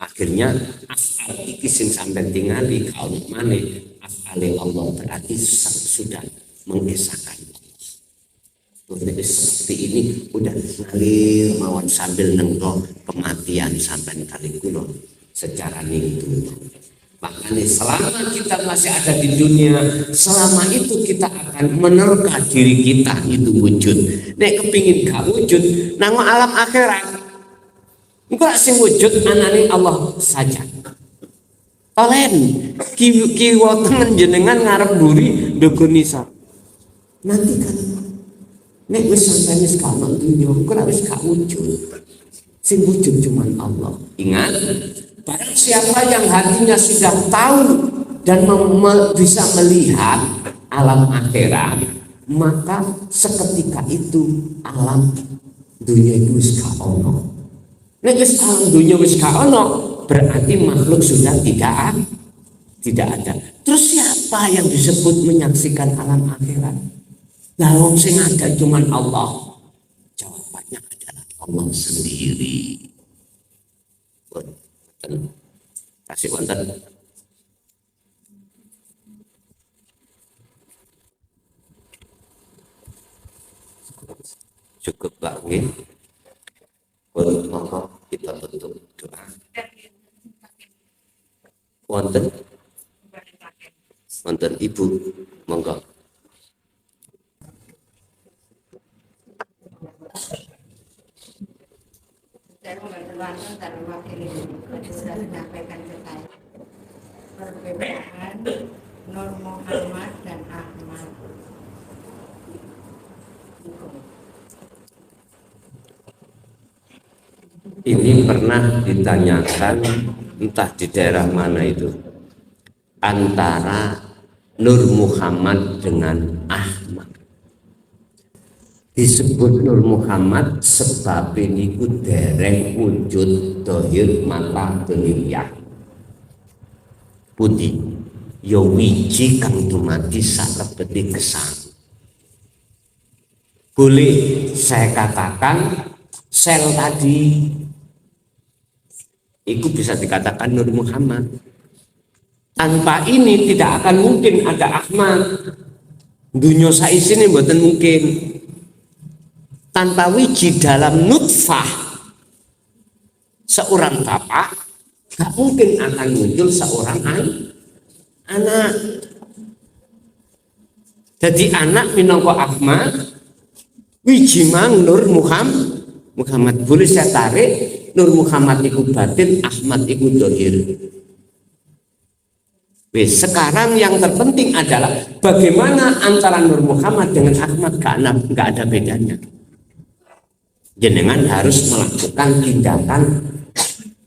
Akhirnya asal iki sing sampeyan tingali kaum maneh asale Allah berarti sudah mengesahkan Allah. Seperti ini udah ngalir mawon sambil nengok kematian sampeyan kali kula secara ning Makanya selama kita masih ada di dunia, selama itu kita akan menerka diri kita itu wujud. Nek kepingin gak wujud, nang alam akhirat, engkau sing wujud anane Allah saja. Tolen kiwa temen jenengan ngarep buri ndugun nisa. Nanti kan nek wis sampai wis kamu dunia, engkau wis gak wujud. Sing wujud cuman Allah. Ingat, barang siapa yang hatinya sudah tahu dan bisa melihat alam akhirat, maka seketika itu alam dunia itu wis gak ono. Nek wis alam dunia wis gak ono, berarti makhluk sudah tidak ada. Terus siapa yang disebut menyaksikan alam akhirat? Lah wong sing ada cuman Allah. Jawabannya adalah Allah sendiri. Kasih wonten. Cukup lagi. Maka kita tutup doa. Wonten Ibu, monggo. Saya membantu dan mewakili sudah menyampaikan ke saya perbedaan Nur Muhammad dan Ahmad. Ini pernah ditanyakan entah di daerah mana itu, antara Nur Muhammad dengan Ahmad. Disebut Nur Muhammad sebab ini dereng wujud dohir mata dunia putih ya wiji kang dumadi salebeti gesang. Boleh saya katakan sel tadi itu bisa dikatakan Nur Muhammad. Tanpa ini tidak akan mungkin ada Ahmad. Dunia saisine mboten mungkin. Tanpa wiji dalam nutfah seorang bapak, gak mungkin akan muncul seorang anak. Jadi anak minangka Ahmad, wiji mang Nur Muhammad. Boleh saya tarik, Nur Muhammad itu batin, Ahmad itu dohir. Sekarang yang terpenting adalah bagaimana antara Nur Muhammad dengan Ahmad, gak ada bedanya. Jenengan harus melakukan tindakan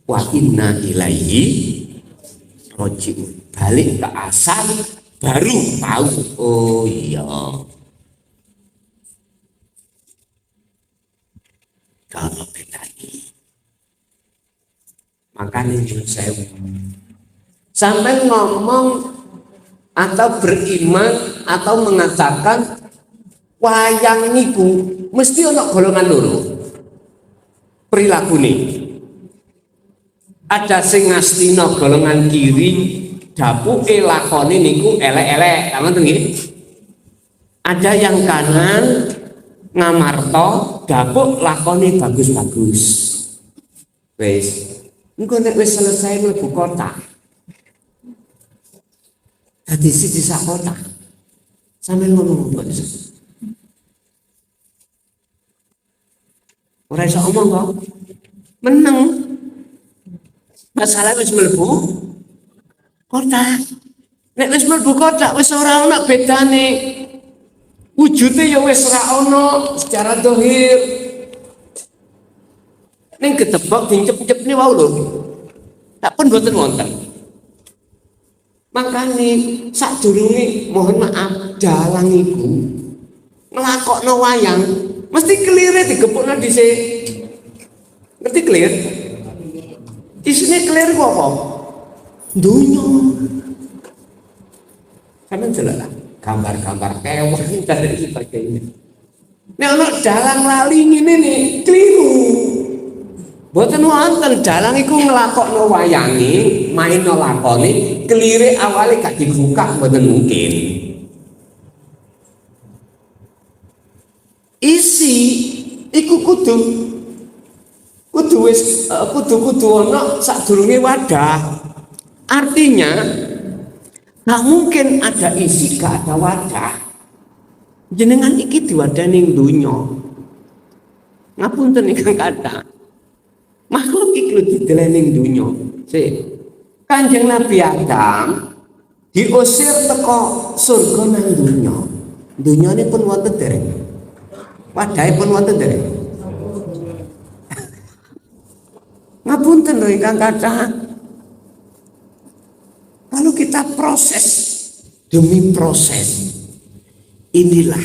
wa inna ilaihi raji'un, balik ke asal, baru tahu oh iya kalau bedanya. Makanya saya sampai ngomong atau beriman atau mengatakan wayang niku mesti ono golongan loro perilaku nih. Ada sing ngastina golongan kiri, dapuke lakone niku elek-elek, ngoten nggih. Ada yang kanan ngamarto, dapuk lakone bagus-bagus. Wis, engko nek wis selesai mlebu kota. Dadi siji sak kota. Sampe ngomong kok iso. Ora iso omong kok. Meneng. Masalah wis mlebu kota. Nek wis mlebu kota wis ora ana bedane. Wujude ya wis ora ana secara zahir. Ning ketebak dincep-cepne wae lho. Tak pun mboten wonten. Makane sadurunge mohon maaf dalang iku nglakokno wayang mesti kelire digepukno dhisik. Ngerti clear? Isine clear ku apa? Dunya. Sampeyan jelas gambar-gambar kewan dan sebagainya. Nek ana dalang lali ngene nih keliru. Mboten wonten dalang iku nglakokno wayange, maino lakone, kelire awale gak dibuka mboten mungkin. Isi iku kudu wis kudu ana sadurunge wadah. Artinya nggak mungkin ada isi gak ada wadah. Jenengan iki diwadani dunya. Ngapunten ingkang kathah. Makhluk iki lho dideleni dunya. Kanjeng Nabi Adam diusir teko surga nang dunya. Dunyane pun wonten dereng. Wadahe pun wonten dereng. Ngapunten lho ingkang kathah. Kalau kita proses demi proses, inilah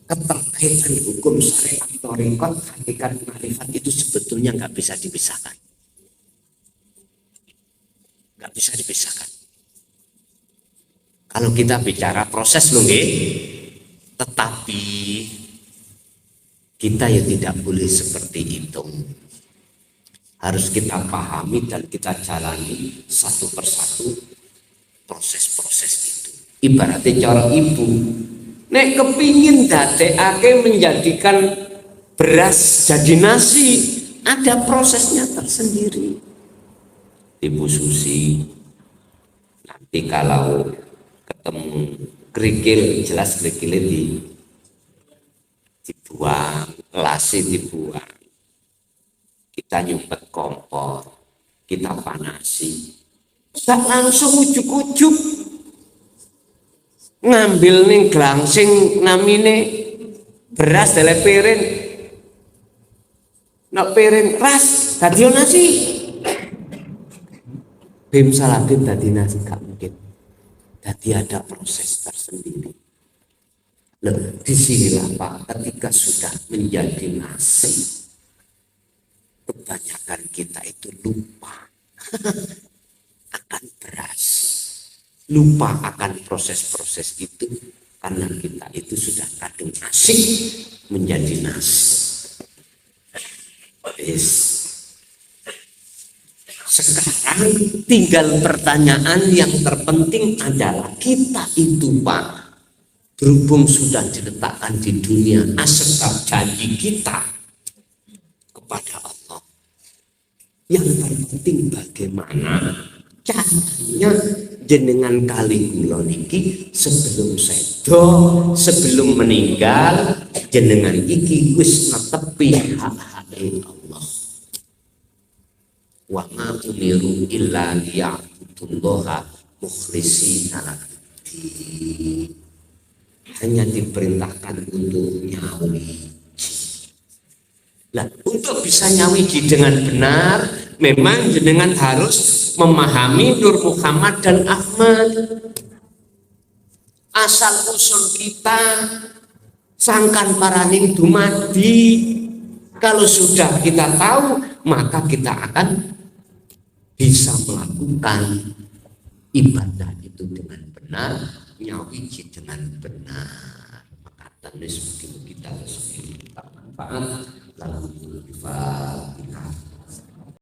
keterkaitan hukum syariat thariqat hakikat makrifat itu sebetulnya nggak bisa dipisahkan. Nggak bisa dipisahkan. Kalau kita bicara proses loh, tetapi kita ya tidak boleh seperti itu. Harus kita pahami dan kita jalani satu persatu proses-proses itu. Ibaratnya cara ibu, nek kepingin dadekake menjadikan beras jadi nasi, ada prosesnya tersendiri. Ibu Susi, nanti kalau ketemu kerikil, jelas kerikilnya dibuang, lasi dibuang. Kita nyumpet kompor, kita panasi, tak langsung ujuk-ujuk ngambil nih glangsing namine beras dari piring, nak piring ras tadi nasi, bim salatin tadi nasi gak mungkin, tadi ada proses tersendiri. Loh, disinilah Pak, ketika sudah menjadi nasi, kebanyakan kita itu lupa akan beras, lupa akan proses-proses itu karena kita itu sudah kadung asik menjadi nasi. Sekarang tinggal pertanyaan yang terpenting adalah kita itu Pak, berhubung sudah diletakkan di dunia, asal janji kita kepada Allah. Yang terpenting bagaimana caranya jenengan kali kula niki sebelum sedo, sebelum meninggal, jenengan iki wis netepi hak-hake Allah. Wa ma umiru illa liya'budullaha mukhlishina lahu. Hanya diperintahkan untuk nyawiji. Nah, untuk bisa nyawiji dengan benar, memang jenengan harus memahami Nur Muhammad dan Ahmad. Asal usul kita sangkan paraning dumadi. Kalau sudah kita tahu, maka kita akan bisa melakukan ibadah itu dengan benar, nyawiji dengan benar. Maka tenis kita sendiri kita manfaat dalam